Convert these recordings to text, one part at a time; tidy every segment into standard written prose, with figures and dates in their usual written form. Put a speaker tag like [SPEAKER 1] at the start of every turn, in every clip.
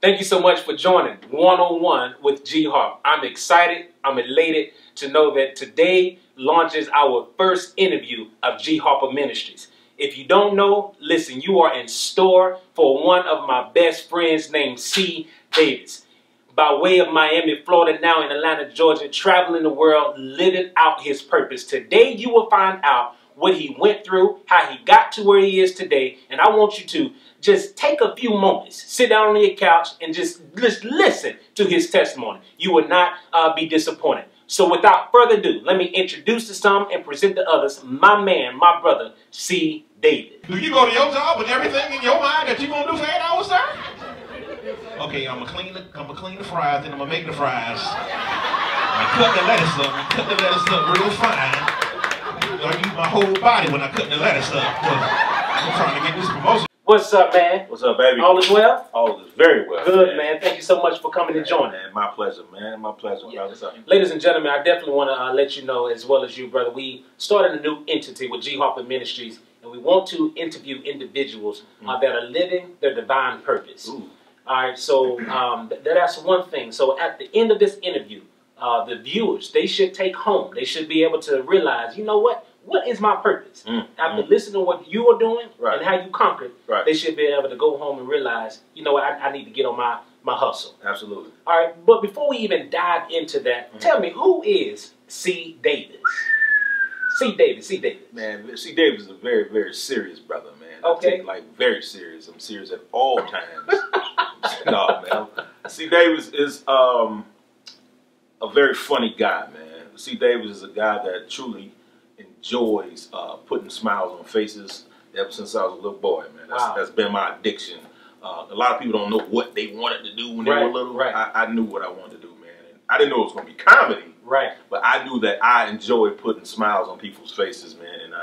[SPEAKER 1] Thank you so much for joining One-on-One with G Harp. I'm excited, I'm elated to know that today launches our first interview of G Harper Ministries. If you don't know, listen, you are in store for one of my best friends named C. Davis. By way of Miami, Florida, now in Atlanta, Georgia, traveling the world, living out his purpose. Today you will find out what he went through, how he got to where he is today, and I want you to just take a few moments, sit down on your couch, and just listen to his testimony. You will not be disappointed. So without further ado, let me introduce to some and present to others my man, my brother, C. Davis.
[SPEAKER 2] Do you go to your job with everything in your mind that you're going to do for 8 hours, sir? Okay, I'm gonna clean the fries, and I'm gonna make the fries. I cut the lettuce up real fine. I use my whole body when I cut the lettuce up. I'm trying to get this promotion.
[SPEAKER 1] What's up, man?
[SPEAKER 3] What's up, baby?
[SPEAKER 1] All is well?
[SPEAKER 3] All is very well.
[SPEAKER 1] Good, man. Thank you so much for coming and joining.
[SPEAKER 3] Man, my pleasure, man. My pleasure. Yeah. What's up?
[SPEAKER 1] Ladies and gentlemen, I definitely want to let you know, as well as you, brother, we started a new entity with G Harper Ministries, and we want to interview individuals that are living their divine purpose.
[SPEAKER 3] Ooh.
[SPEAKER 1] All right, so that's one thing. So at the end of this interview, the viewers, they should take home. They should be able to realize, you know what? What is my purpose? After listening to what you are doing and how you conquered, they should be able to go home and realize, you know what, I need to get on my hustle.
[SPEAKER 3] Absolutely.
[SPEAKER 1] All right, but before we even dive into that, tell me, who is C. Davis? C. Davis.
[SPEAKER 3] Man, C. Davis is a very, very serious brother, man.
[SPEAKER 1] Okay.
[SPEAKER 3] I take life very serious. I'm serious at all times. No, man. C. Davis is a very funny guy, man. C. Davis is a guy that truly enjoys putting smiles on faces ever since I was a little boy, man. That's been my addiction. A lot of people don't know what they wanted to do when they were little. I knew what I wanted to do, man. And I didn't know it was going to be comedy. But I knew that I enjoyed putting smiles on people's faces, man. And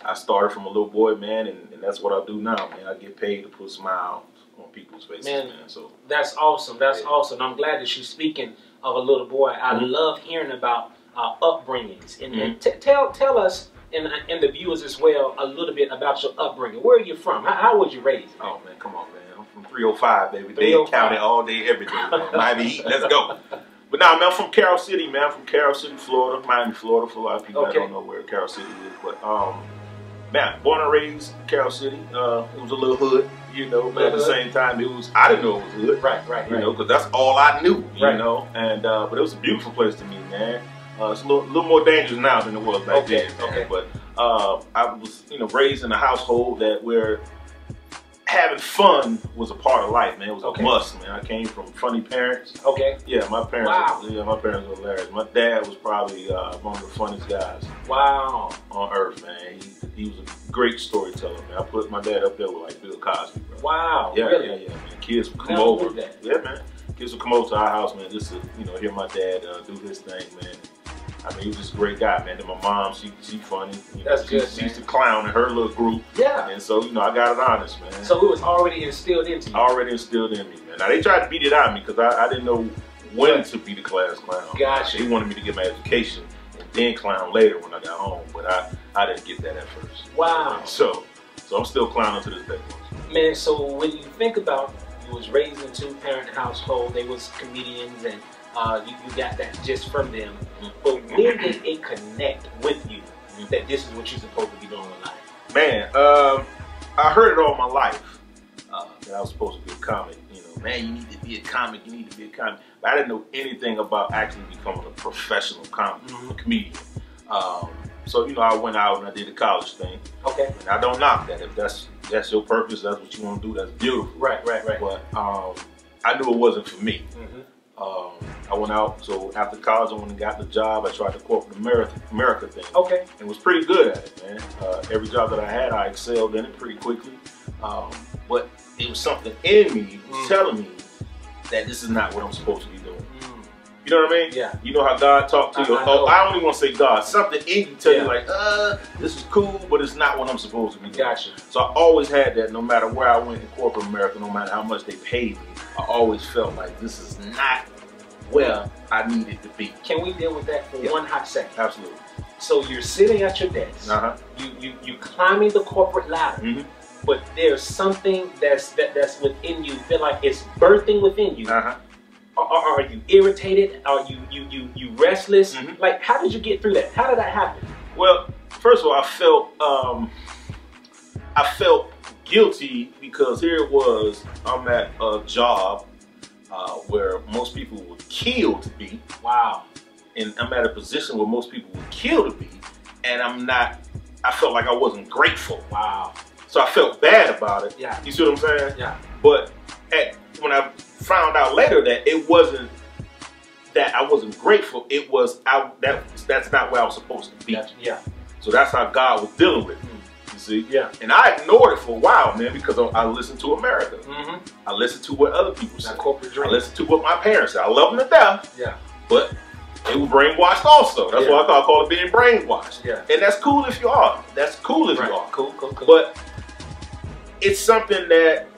[SPEAKER 3] I started from a little boy, man, and that's what I do now, man. I get paid to put smiles on people's faces, man. So
[SPEAKER 1] that's awesome. That's awesome. I'm glad that you're speaking of a little boy. I love hearing about upbringings. And tell us and the viewers as well a little bit about your upbringing. Where are you from? How was you raised?
[SPEAKER 3] Oh, man, come on, man. I'm from 305, baby. Dade County all day, every day, man. Miami Heat, let's go. But nah, man, I'm from Carroll City, man. I'm from Carroll City, Florida, Miami, Florida. For a lot of people that don't know where Carroll City is, but man, born and raised Carroll City. It was a little hood, you know, but at the same time, I didn't know it was hood, you know, because that's all I knew, you know. And but it was a beautiful place to me, man. It's a little more dangerous now than it was back then, man. But I was, you know, raised in a household where having fun was a part of life, man. It was a must, man. I came from funny parents. Yeah, my parents. My parents were hilarious. My dad was probably one of the funniest guys. On earth, man. He was a great storyteller, man. I put my dad up there with like Bill Cosby, bro. Yeah, man. Kids would come over. Yeah, man. Kids would come over to our house, man, just to, you know, hear my dad do his thing, man. I mean, he was just a great guy, man. And my mom, she funny. You know, she used to clown in her little group. And so, you know, I got it honest, man.
[SPEAKER 1] So it was already instilled into you?
[SPEAKER 3] Already instilled in me, man. Now, they tried to beat it out of me because I didn't know when to be the class clown.
[SPEAKER 1] Gotcha.
[SPEAKER 3] They wanted me to get my education and then clown later when I got home. But I didn't get that at first.
[SPEAKER 1] Wow.
[SPEAKER 3] So I'm still clowning to this day.
[SPEAKER 1] Man, so when you think about you was raised in a two-parent household, they was comedians, and you got that just from them. But when did it connect with you that this is what you're supposed to be doing in life?
[SPEAKER 3] Man, I heard it all my life that I was supposed to be a comic. You know, man, you need to be a comic. You need to be a comic. But I didn't know anything about actually becoming a professional comedian. So, you know, I went out and I did the college thing. And I don't knock that. If that's your purpose, that's what you want to do, that's beautiful. But I knew it wasn't for me. I went out, so after college, I went and got the job. I tried the corporate America thing. And was pretty good at it, man. Every job that I had, I excelled in it pretty quickly. But it was something in me telling me that this is not what I'm supposed to be doing. You know what I mean?
[SPEAKER 1] Yeah.
[SPEAKER 3] You know how God talked to you? I don't even want to say God. Something in you tell you like, this is cool, but it's not what I'm supposed to be doing. So I always had that no matter where I went in corporate America, no matter how much they paid me, I always felt like this is not where I needed to be.
[SPEAKER 1] Can we deal with that for one hot second?
[SPEAKER 3] Absolutely.
[SPEAKER 1] So you're sitting at your desk. You climbing the corporate ladder. but there's something that's within you. Feel like it's birthing within you. Are you irritated? Are you restless? Like, how did you get through that? How did that happen?
[SPEAKER 3] Well, first of all, I felt guilty because here it was. I'm at a job where most people would kill to be.
[SPEAKER 1] Wow.
[SPEAKER 3] And I'm at a position where most people would kill to be, and I'm not. I felt like I wasn't grateful.
[SPEAKER 1] Wow.
[SPEAKER 3] So I felt bad about it.
[SPEAKER 1] Yeah.
[SPEAKER 3] You see what I'm saying?
[SPEAKER 1] Yeah.
[SPEAKER 3] But when I found out later that it wasn't that I wasn't grateful, it was that's not where I was supposed to be.
[SPEAKER 1] Yeah.
[SPEAKER 3] So that's how God was dealing with me. You see?
[SPEAKER 1] Yeah.
[SPEAKER 3] And I ignored it for a while, man, because I listened to America. I listened to what other people said.
[SPEAKER 1] Corporate dream.
[SPEAKER 3] I listened to what my parents said. I love them to death.
[SPEAKER 1] Yeah.
[SPEAKER 3] But they were brainwashed also. That's what I call it, being brainwashed.
[SPEAKER 1] Yeah.
[SPEAKER 3] And that's cool if you are. That's cool if you are.
[SPEAKER 1] Cool.
[SPEAKER 3] But it's something that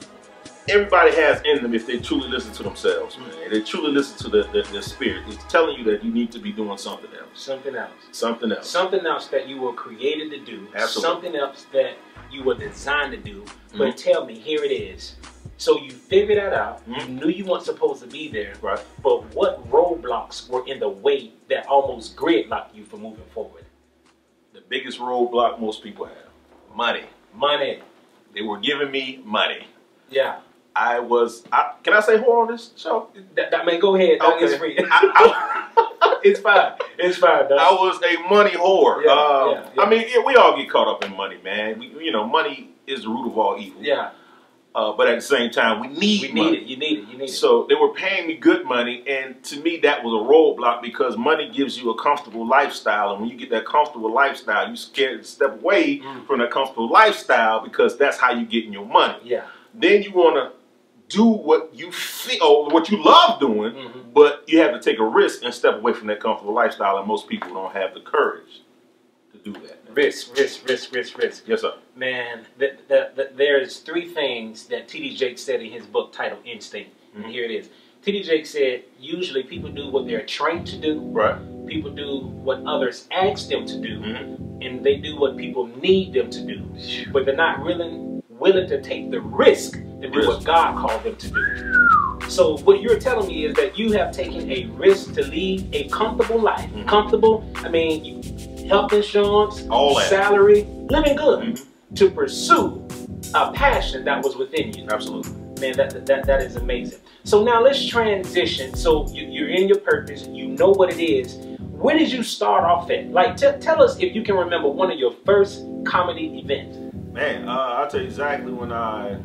[SPEAKER 3] everybody has in them if they truly listen to themselves, man. They truly listen to their spirit. It's telling you that you need to be doing something else.
[SPEAKER 1] Something else.
[SPEAKER 3] Something else.
[SPEAKER 1] Something else that you were created to do.
[SPEAKER 3] Absolutely.
[SPEAKER 1] Something else that you were designed to do. But tell me, here it is. So you figured that out. You knew you weren't supposed to be there.
[SPEAKER 3] Right.
[SPEAKER 1] But what roadblocks were in the way that almost gridlocked you from moving forward?
[SPEAKER 3] The biggest roadblock most people have. Money.
[SPEAKER 1] Money.
[SPEAKER 3] They were giving me money.
[SPEAKER 1] Yeah.
[SPEAKER 3] Can I say whore on this show?
[SPEAKER 1] That man, go ahead.
[SPEAKER 3] Okay.
[SPEAKER 1] It's free. It's fine. It's fine, dog.
[SPEAKER 3] I was a money whore.
[SPEAKER 1] Yeah.
[SPEAKER 3] I mean, we all get caught up in money, man. Money is the root of all evil.
[SPEAKER 1] Yeah.
[SPEAKER 3] But at the same time, we need money.
[SPEAKER 1] You need it.
[SPEAKER 3] So they were paying me good money, and to me that was a roadblock because money gives you a comfortable lifestyle, and when you get that comfortable lifestyle, you're scared to step away from that comfortable lifestyle because that's how you get your money.
[SPEAKER 1] Yeah.
[SPEAKER 3] Then you want to do what you feel or what you love doing, but you have to take a risk and step away from that comfortable lifestyle, and most people don't have the courage to do that.
[SPEAKER 1] Risk.
[SPEAKER 3] Yes, sir.
[SPEAKER 1] Man, there's three things that T.D. Jakes said in his book titled Instinct. And here it is. T.D. Jakes said, usually people do what they're trained to do.
[SPEAKER 3] Right.
[SPEAKER 1] People do what others ask them to do. And they do what people need them to do. But they're not willing to take the risk to do what God called them to do. So what you're telling me is that you have taken a risk to lead a comfortable life. Comfortable, I mean, health insurance, salary, living good, to pursue a passion that was within you.
[SPEAKER 3] Absolutely.
[SPEAKER 1] Man, that is amazing. So now let's transition. So you're in your purpose, you know what it is. Where did you start off at? Like, tell us if you can remember one of your first comedy events.
[SPEAKER 3] Man, I'll tell you exactly when I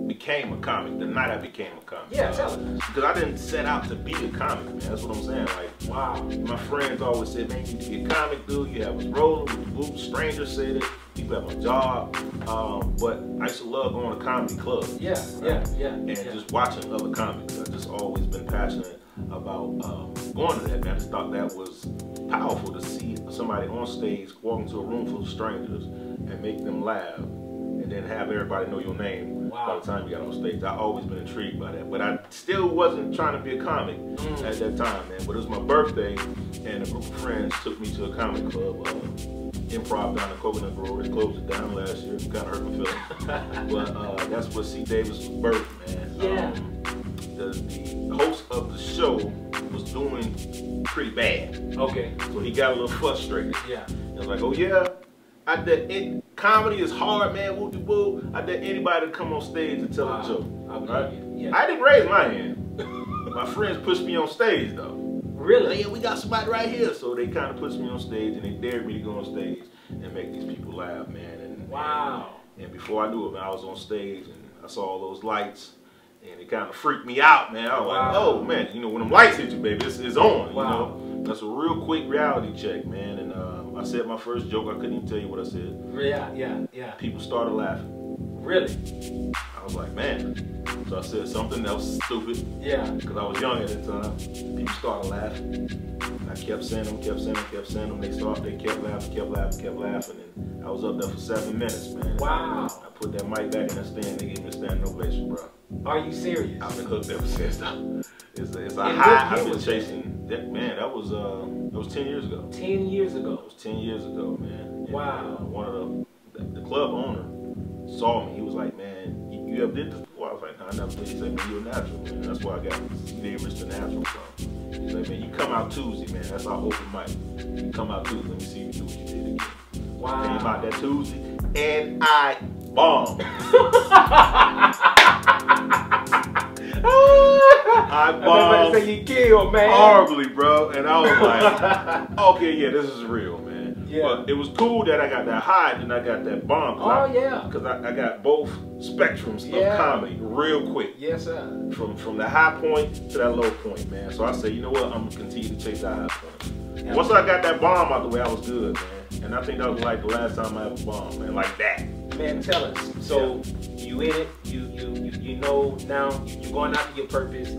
[SPEAKER 3] became a comic, the night I became a comic.
[SPEAKER 1] Yeah, tell us.
[SPEAKER 3] Because I didn't set out to be a comic, man. That's what I'm saying. Like,
[SPEAKER 1] wow.
[SPEAKER 3] My friends always said, man, you need to be a comic, dude. You have us rolling with the group. Strangers said it. People have a job. But I used to love going to comedy clubs.
[SPEAKER 1] Yeah. And
[SPEAKER 3] just watching other comics. I've just always been passionate about going to that. And I just thought that was powerful to see somebody on stage walk into a room full of strangers and make them laugh. And then have everybody know your name by the time you got on stage. I've always been intrigued by that. But I still wasn't trying to be a comic at that time, man. But it was my birthday, and a group of friends took me to a comic club, Improv down in Coconut Grove. They closed it down last year. It kind of hurt my feelings. But that's where C. Davis was birthed, man.
[SPEAKER 1] Yeah.
[SPEAKER 3] The host of the show was doing pretty bad.
[SPEAKER 1] Okay.
[SPEAKER 3] So he got a little frustrated.
[SPEAKER 1] Yeah.
[SPEAKER 3] I was like, oh yeah? Comedy is hard, man. Woo-de-woo. I dare anybody to come on stage and tell a joke. Right?
[SPEAKER 1] Yeah.
[SPEAKER 3] I didn't raise my hand. My friends pushed me on stage, though.
[SPEAKER 1] Really?
[SPEAKER 3] Yeah, we got somebody right here. So they kind of pushed me on stage, and they dared me to go on stage and make these people laugh, man. And before I knew it, man, I was on stage, and I saw all those lights, and it kind of freaked me out, man. I was like, oh, man, when them lights hit you, baby, it's on, you know? That's a real quick reality check, man. And I said my first joke. I couldn't even tell you what I said.
[SPEAKER 1] Yeah.
[SPEAKER 3] People started laughing.
[SPEAKER 1] Really?
[SPEAKER 3] I was like, man. So I said something that was stupid.
[SPEAKER 1] Yeah.
[SPEAKER 3] Because I was young at the time. People started laughing. I kept saying them. They kept laughing. And I was up there for 7 minutes, man.
[SPEAKER 1] Wow.
[SPEAKER 3] I put that mic back in that stand. They gave me a standing ovation, bro.
[SPEAKER 1] Are you serious?
[SPEAKER 3] I've been hooked ever since, though. It's a high I've been chasing. Man, that was 10 years ago.
[SPEAKER 1] 10 years ago.
[SPEAKER 3] That was 10 years ago, man.
[SPEAKER 1] Wow.
[SPEAKER 3] And, one of the club owner saw me. He was like, man, you ever did this before? I was like, no, I never did. He said, man, you're a natural, man. That's where I got the name Mr. Natural from. He's like, man, you come out Tuesday, man. That's our open mic. You come out Tuesday. Let me see you do what you did again.
[SPEAKER 1] Wow.
[SPEAKER 3] I came out that Tuesday, and I bombed. I bombed
[SPEAKER 1] say you killed, man.
[SPEAKER 3] horribly, bro. And I was like, okay, yeah, this is real, man.
[SPEAKER 1] Yeah.
[SPEAKER 3] But it was cool that I got that high and I got that bomb.
[SPEAKER 1] Yeah.
[SPEAKER 3] Because I got both spectrums
[SPEAKER 1] Yeah.
[SPEAKER 3] of comedy real quick.
[SPEAKER 1] Yes, sir.
[SPEAKER 3] From the high point to that low point, man. So I said, you know what? I'm going to continue to chase that high point.
[SPEAKER 1] Yeah.
[SPEAKER 3] Once I got that bomb out the way, I was good, man. And I think that was like the last time I ever bombed, man. Like that.
[SPEAKER 1] Man, tell us. So you in it, you know now you're going after your purpose.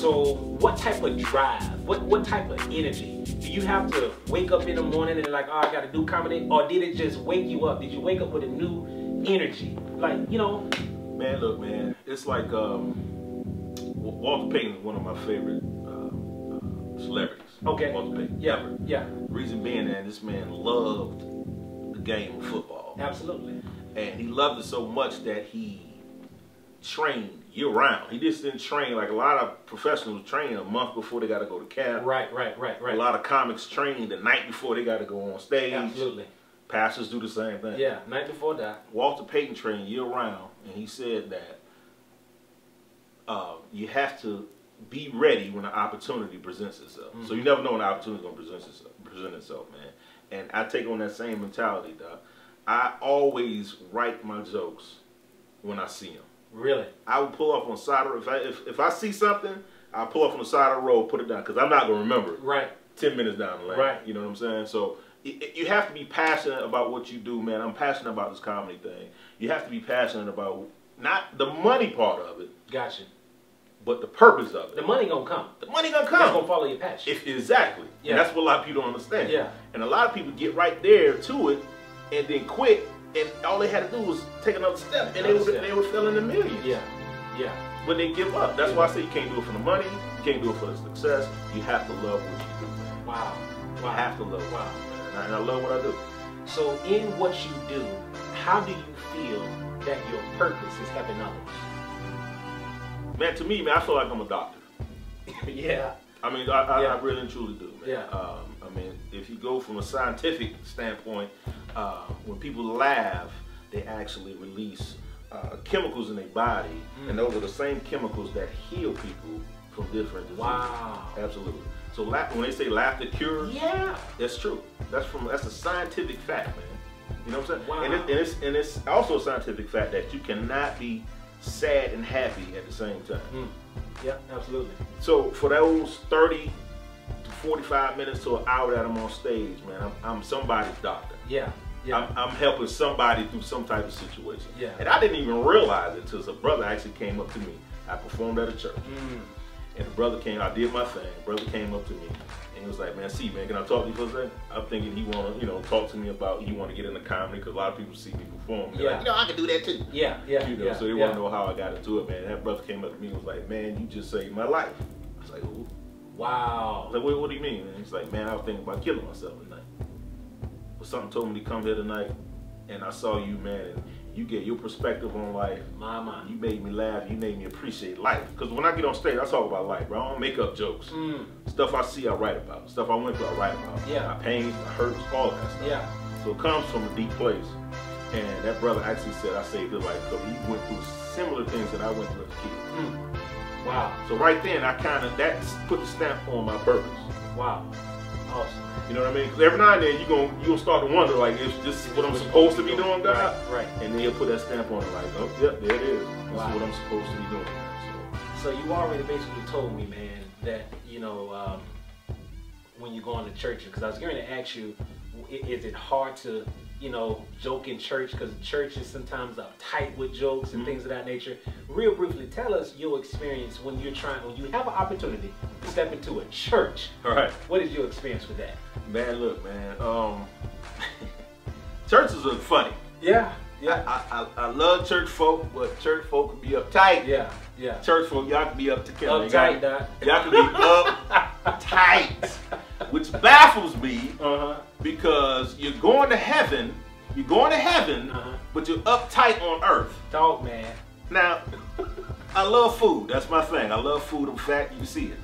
[SPEAKER 1] So what type of drive, what type of energy? Do you have to wake up in the morning and like, oh, I gotta do comedy? Or did it just wake you up? Did you wake up with a new energy? Like, you know?
[SPEAKER 3] Man, look, man, it's like Walter Payton is one of my favorite celebrities.
[SPEAKER 1] Okay.
[SPEAKER 3] Walter Payton.
[SPEAKER 1] Yeah.
[SPEAKER 3] Ever.
[SPEAKER 1] Yeah.
[SPEAKER 3] Reason being that this man loved the game of football.
[SPEAKER 1] Absolutely.
[SPEAKER 3] And he loved it so much that he trained year round. He just didn't train like a lot of professionals train a month before they got to go to camp.
[SPEAKER 1] Right.
[SPEAKER 3] A lot of comics train the night before they got to go on stage.
[SPEAKER 1] Absolutely.
[SPEAKER 3] Pastors do the same thing.
[SPEAKER 1] Yeah, night before that.
[SPEAKER 3] Walter Payton trained year round, and he said that you have to be ready when an opportunity presents itself. So you never know when an opportunity is going to present itself, man. And I take on that same mentality, Doc. I always write my jokes when I see them.
[SPEAKER 1] Really?
[SPEAKER 3] I would pull up on the side of the road. If I see something, I'll pull up on the side of the road, put it down, because I'm not going to remember it.
[SPEAKER 1] Right.
[SPEAKER 3] 10 minutes down the lane.
[SPEAKER 1] Right.
[SPEAKER 3] You know what I'm saying? So you have to be passionate about what you do, man. I'm passionate about this comedy thing. You have to be passionate about not the money part of it.
[SPEAKER 1] Gotcha.
[SPEAKER 3] But the purpose of it.
[SPEAKER 1] The money gonna come.
[SPEAKER 3] The money gonna come.
[SPEAKER 1] It's gonna follow your passion.
[SPEAKER 3] Exactly.
[SPEAKER 1] Yeah.
[SPEAKER 3] And that's what a lot of people don't understand.
[SPEAKER 1] Yeah.
[SPEAKER 3] And a lot of people get right there to it and then quit, and all they had to do was take another step, and they would fill in the millions.
[SPEAKER 1] Yeah. Yeah.
[SPEAKER 3] When they give up. That's why I say you can't do it for the money, you can't do it for the success. You have to love what you do, man.
[SPEAKER 1] Wow.
[SPEAKER 3] You have to love what you do, man. And I love what I do.
[SPEAKER 1] So in what you do, how do you feel that your purpose is helping others?
[SPEAKER 3] Man, to me, man, I feel like I'm a doctor.
[SPEAKER 1] Yeah.
[SPEAKER 3] I mean, I really and truly do, man.
[SPEAKER 1] Yeah.
[SPEAKER 3] I mean, if you go from a scientific standpoint, when people laugh, they actually release chemicals in their body, and those are the same chemicals that heal people from different diseases.
[SPEAKER 1] Wow.
[SPEAKER 3] Absolutely. So when they say laughter cures,
[SPEAKER 1] yeah,
[SPEAKER 3] that's true. That's a scientific fact, man. You know what I'm saying?
[SPEAKER 1] Wow.
[SPEAKER 3] And it's also a scientific fact that you cannot be sad and happy at the same time.
[SPEAKER 1] Yeah, absolutely.
[SPEAKER 3] So for those 30 to 45 minutes to an hour that I'm on stage, man, I'm somebody's doctor.
[SPEAKER 1] Yeah. Yeah.
[SPEAKER 3] I'm helping somebody through some type of situation.
[SPEAKER 1] Yeah.
[SPEAKER 3] And I didn't even realize it until a brother actually came up to me. I performed at a church. And the brother came, I did my thing. Brother came up to me and he was like, man, man, can I talk to you for a second? I'm thinking he want to, talk to me about, he want to get into comedy, because a lot of people see me perform.
[SPEAKER 1] Yeah.
[SPEAKER 3] Like, I can do that too.
[SPEAKER 1] Yeah.
[SPEAKER 3] So they want to know how I got into it, man. That brother came up to me and was like, man, you just saved my life. I was like, ooh.
[SPEAKER 1] Wow.
[SPEAKER 3] I was like, what do you mean? And he's like, man, I was thinking about killing myself tonight. But something told me to come here tonight, and I saw you, man, and you get your perspective on life.
[SPEAKER 1] My.
[SPEAKER 3] You made me laugh. You made me appreciate life. Because when I get on stage, I talk about life, bro. I don't make up jokes. Stuff I see, I write about. Stuff I went through, I write about.
[SPEAKER 1] Yeah.
[SPEAKER 3] My pains, my hurts, all that stuff.
[SPEAKER 1] Yeah.
[SPEAKER 3] So it comes from a deep place. And that brother actually said I saved his life because he went through similar things that I went through as a kid.
[SPEAKER 1] Wow.
[SPEAKER 3] So right then, that put the stamp on my purpose.
[SPEAKER 1] Wow. Awesome.
[SPEAKER 3] You know what I mean? Because every now and then you're gonna start to wonder, like, is this what I'm supposed to be doing, God?
[SPEAKER 1] Right.
[SPEAKER 3] And then he'll put that stamp on it, like, oh, yep, there it is. This is what I'm supposed to be doing.
[SPEAKER 1] So you already basically told me, man, that when you go into church, because I was going to ask you, is it hard to joke in church, because church is sometimes uptight with jokes and things of that nature. Real briefly, tell us your experience when you have an opportunity to step into a church.
[SPEAKER 3] All right.
[SPEAKER 1] What is your experience with that?
[SPEAKER 3] Man, look, man. Churches are funny.
[SPEAKER 1] Yeah.
[SPEAKER 3] I love church folk, but church folk can be uptight.
[SPEAKER 1] Yeah.
[SPEAKER 3] Church folk, y'all can be up to killing.
[SPEAKER 1] Uptight, Doc.
[SPEAKER 3] Y'all can be uptight, which baffles me because you're going to heaven You're going to heaven, but you're uptight on earth.
[SPEAKER 1] Talk, man.
[SPEAKER 3] Now, I love food. That's my thing. I love food. I'm fat. You can see it.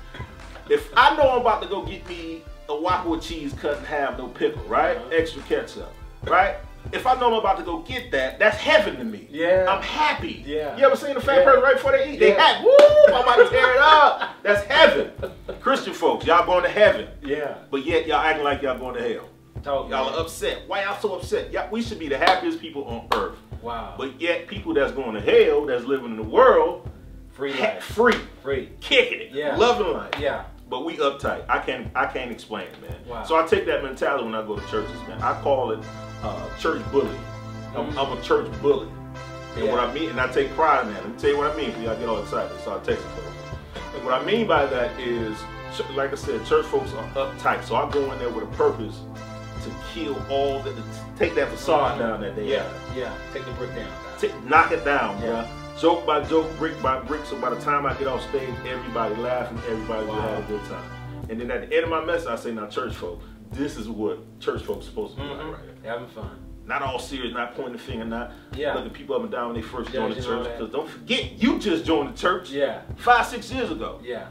[SPEAKER 3] If I know I'm about to go get me a Whopper with cheese cut in half, no pickle, right? Extra ketchup, right? If I know I'm about to go get that, that's heaven to me.
[SPEAKER 1] Yeah.
[SPEAKER 3] I'm happy.
[SPEAKER 1] Yeah.
[SPEAKER 3] You ever seen a fat person right before they eat? They happy. Woo! I'm about to tear it up. That's heaven. Christian folks, y'all going to heaven.
[SPEAKER 1] Yeah.
[SPEAKER 3] But yet y'all acting like y'all going to hell.
[SPEAKER 1] Talk,
[SPEAKER 3] y'all are upset. Why y'all so upset? We should be the happiest people on earth.
[SPEAKER 1] Wow.
[SPEAKER 3] But yet people that's going to hell, that's living in the world,
[SPEAKER 1] free life.
[SPEAKER 3] Free. Kicking it.
[SPEAKER 1] Yeah.
[SPEAKER 3] Loving life.
[SPEAKER 1] Yeah.
[SPEAKER 3] But we uptight. I can't explain it, man.
[SPEAKER 1] Wow.
[SPEAKER 3] So I take that mentality when I go to churches, man. I call it church bullying. I'm a church bully. And what I mean, and I take pride in that. Let me tell you what I mean before y'all get all excited. So I text it. And what I mean by that is, like I said, church folks are uptight. So I go in there with a purpose to kill all that, to take that facade down that they have.
[SPEAKER 1] Yeah. Take the brick down.
[SPEAKER 3] Knock it down, bro. Joke by joke, brick by brick. So by the time I get off stage, everybody laughing, everybody will have a good time. And then at the end of my message, I say, now church folk, this is what church folks are supposed to be like right here.
[SPEAKER 1] Having fun.
[SPEAKER 3] Not all serious, not pointing the finger, not looking people up and down when they first joined the church. Because don't forget, you just joined the church 5-6 years ago.
[SPEAKER 1] Yeah.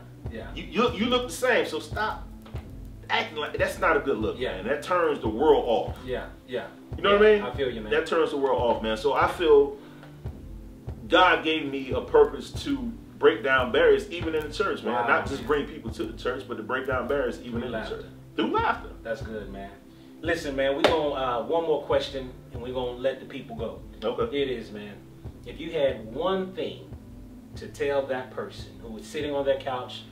[SPEAKER 3] You look the same, so stop acting like that's not a good look, man. That turns the world off.
[SPEAKER 1] Yeah.
[SPEAKER 3] You know what I mean?
[SPEAKER 1] I feel you, man.
[SPEAKER 3] That turns the world off, man. So I feel God gave me a purpose to break down barriers even in the church, man. Not just bring people to the church, but to break down barriers even in the church. Through laughter.
[SPEAKER 1] That's good, man. Listen, man, we're going to, one more question, and we're going to let the people go. Okay. Here it is, man. If you had one thing to tell that person who was sitting on their couch,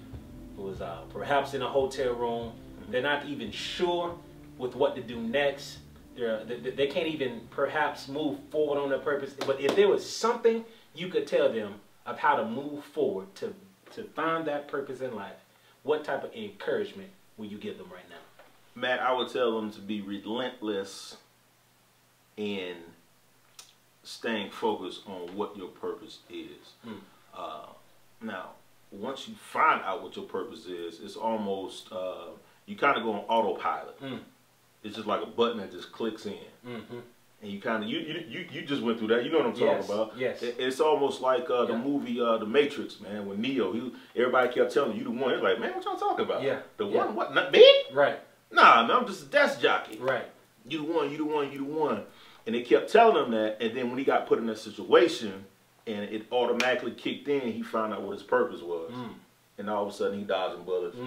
[SPEAKER 1] who was perhaps in a hotel room, they're not even sure with what to do next, they can't even perhaps move forward on their purpose, but if there was something you could tell them of how to move forward to find that purpose in life, what type of encouragement will you give them right now?
[SPEAKER 3] Matt, I would tell them to be relentless in staying focused on what your purpose is. Now, once you find out what your purpose is, it's almost, you kind of go on autopilot. It's just like a button that just clicks in. And you kind of, you just went through that. You know what I'm talking about.
[SPEAKER 1] Yes.
[SPEAKER 3] It's almost like the movie The Matrix, man, when Neo, everybody kept telling you the one. It's like, man, what y'all talking about? The one, what, not me?
[SPEAKER 1] Right.
[SPEAKER 3] Nah, man, I'm just a desk jockey.
[SPEAKER 1] Right.
[SPEAKER 3] You the one, you the one, you the one. And they kept telling him that, and then when he got put in that situation, and it automatically kicked in, he found out what his purpose was. And all of a sudden, he dodging bullets.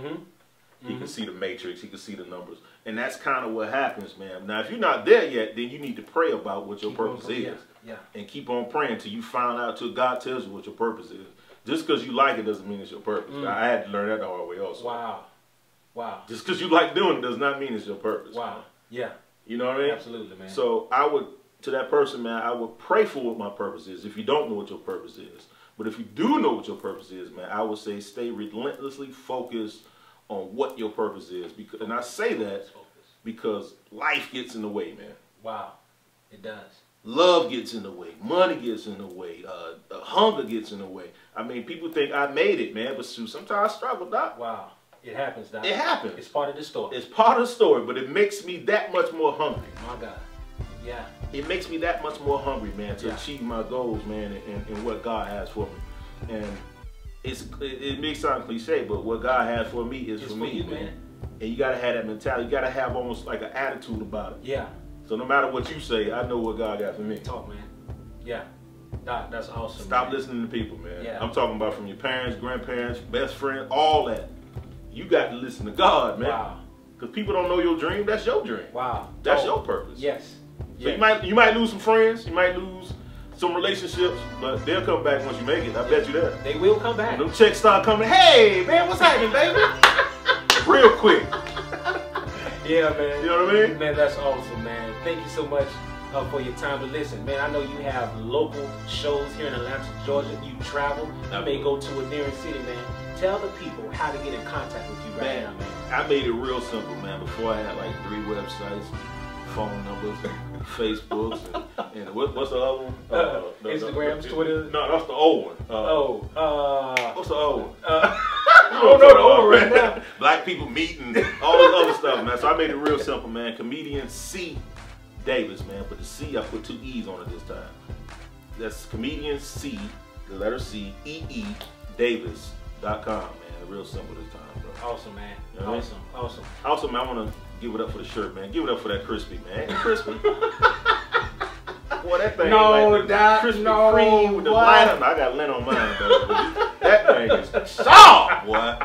[SPEAKER 3] He can see the matrix, he can see the numbers. And that's kind of what happens, man. Now, if you're not there yet, then you need to pray about what your purpose is. And keep on praying till you find out, till God tells you what your purpose is. Just because you like it doesn't mean it's your purpose. I had to learn that the hard way also.
[SPEAKER 1] Wow.
[SPEAKER 3] Just because you like doing it does not mean it's your purpose.
[SPEAKER 1] Wow. Yeah.
[SPEAKER 3] You know what I mean?
[SPEAKER 1] Absolutely, man.
[SPEAKER 3] So I would, to that person, man, I would pray for what my purpose is if you don't know what your purpose is. But if you do know what your purpose is, man, I would say stay relentlessly focused on what your purpose is. Because, and I say that because life gets in the way, man.
[SPEAKER 1] Wow. It does.
[SPEAKER 3] Love gets in the way. Money gets in the way. Hunger gets in the way. I mean, people think I made it, man, but sometimes I struggle, Doc.
[SPEAKER 1] Wow. It happens, Doc.
[SPEAKER 3] It happens.
[SPEAKER 1] It's part of the story.
[SPEAKER 3] It's part of the story, but it makes me that much more hungry.
[SPEAKER 1] My God. Yeah.
[SPEAKER 3] It makes me that much more hungry, man, to achieve my goals, man, and what God has for me. And it may sound cliche, but what God has for me is for me, man. And you gotta have that mentality. You gotta have almost like an attitude about it.
[SPEAKER 1] Yeah.
[SPEAKER 3] So no matter what you say, I know what God got for me.
[SPEAKER 1] Talk, man. Yeah. That's awesome.
[SPEAKER 3] Stop listening to people, man.
[SPEAKER 1] Yeah.
[SPEAKER 3] I'm talking about from your parents, grandparents, best friend, all that. You got to listen to God, man.
[SPEAKER 1] Wow.
[SPEAKER 3] Because people don't know your dream. That's your dream.
[SPEAKER 1] Wow.
[SPEAKER 3] That's your purpose.
[SPEAKER 1] Yes.
[SPEAKER 3] So you might lose some friends. You might lose some relationships, but they'll come back once you make it. I bet you that.
[SPEAKER 1] They will come back.
[SPEAKER 3] When them checks start coming, hey, man, what's happening, baby? Real quick.
[SPEAKER 1] Yeah, man.
[SPEAKER 3] You know what I mean?
[SPEAKER 1] Man, that's awesome, man. Thank you so much for your time. But listen, man, I know you have local shows here in Atlanta, Georgia. You travel. You may go to a nearest city, man. Tell the people how to get in contact with you right now, man.
[SPEAKER 3] I made it real simple, man. Before I had like 3 websites, phone numbers, Facebooks, and what's the other one?
[SPEAKER 1] Instagram, Twitter.
[SPEAKER 3] No, that's the old one. What's the old one?
[SPEAKER 1] I don't know the old one right now.
[SPEAKER 3] Black people meeting, all this other stuff, man. So I made it real simple, man. Comedian C Davis, man. But the C, I put 2 E's on it this time. That's comedian C, the letter C, E-E, Davis.com, man. Real simple this time, bro.
[SPEAKER 1] Awesome, man.
[SPEAKER 3] You know
[SPEAKER 1] awesome, awesome.
[SPEAKER 3] Also, man, I want to give it up for the shirt, man. Give it up for that crispy, man. Ain't it crispy? Boy, that thing
[SPEAKER 1] no,
[SPEAKER 3] like
[SPEAKER 1] that,
[SPEAKER 3] Krispy
[SPEAKER 1] no,
[SPEAKER 3] Kreme with the
[SPEAKER 1] what?
[SPEAKER 3] line on. I got lint on mine, though. That thing is soft, boy.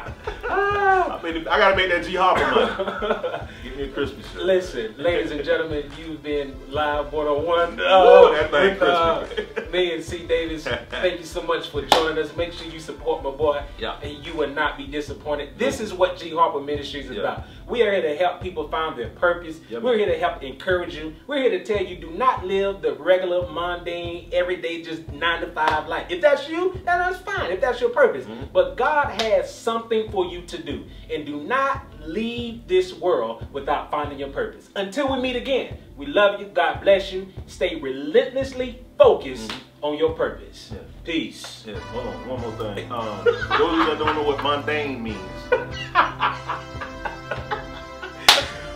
[SPEAKER 3] I gotta make that G Harper money. Give me a crispy shirt.
[SPEAKER 1] Listen, ladies and gentlemen, you've been live one-on-one
[SPEAKER 3] that thing
[SPEAKER 1] with me and C. Davis. Thank you so much for joining us. Make sure you support my boy, and you will not be disappointed. This is what G Harper Ministries is about. We are here to help people find their purpose. We're here to help encourage you. We're here to tell you, do not live the regular, mundane, everyday, just 9-to-5 life. If that's you, then that's fine. If that's your purpose. But God has something for you to do. And do not leave this world without finding your purpose. Until we meet again, we love you. God bless you. Stay relentlessly focused on your purpose. Peace.
[SPEAKER 3] Hold on, one more thing. Those that don't know what mundane means.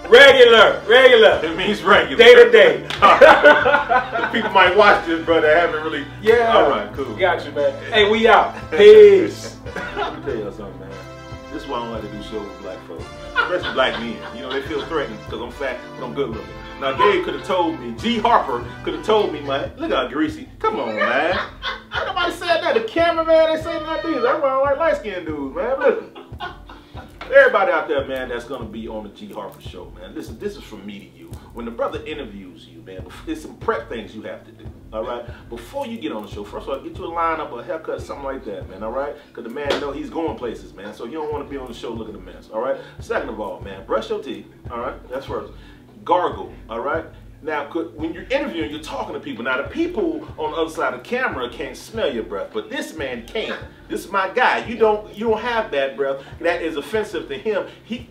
[SPEAKER 1] Regular.
[SPEAKER 3] It means regular.
[SPEAKER 1] Day to day.
[SPEAKER 3] People might watch this, but they haven't really.
[SPEAKER 1] Yeah.
[SPEAKER 3] All right, cool.
[SPEAKER 1] Got you, man. Hey, we out. Peace.
[SPEAKER 3] Let me tell you something, man. This is why I don't like to do shows with black folks, especially black men. You know, they feel threatened because I'm fat, but I'm good looking. Now, Gabe could have told me, G Harper could have told me, man, look how greasy. Come on, man. Ain't nobody said that. The cameraman, they say that these. That's why I don't like light-skinned dudes, man. Listen. Everybody out there, man, that's going to be on the G Harper show, man. Listen, this is from me to you. When the brother interviews you, man, there's some prep things you have to do, all right? Before you get on the show, first of all, get you a lineup, a haircut, something like that, man, all right? Because the man know he's going places, man, so you don't want to be on the show looking a mess, all right? Second of all, man, brush your teeth, all right? That's first. Gargle, all right? Now, when you're interviewing, you're talking to people. Now, the people on the other side of the camera can't smell your breath, but this man can. This is my guy. You don't have bad breath. That is offensive to him.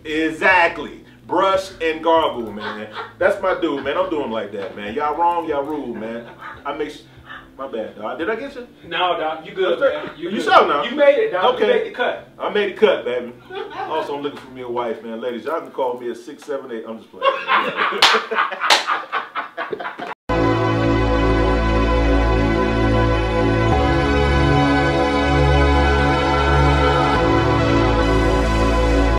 [SPEAKER 3] Exactly. Brush and gargle, man. That's my dude, man. Don't do him like that, man. Y'all wrong, y'all rude, man. My bad, dog. Did I get you?
[SPEAKER 1] No, dog. You good, man.
[SPEAKER 3] You sure now?
[SPEAKER 1] You made it, dog.
[SPEAKER 3] Okay.
[SPEAKER 1] You made the cut.
[SPEAKER 3] I made the cut, baby. Also, I'm looking for me a wife, man. Ladies, y'all can call me at 678. I'm just playing.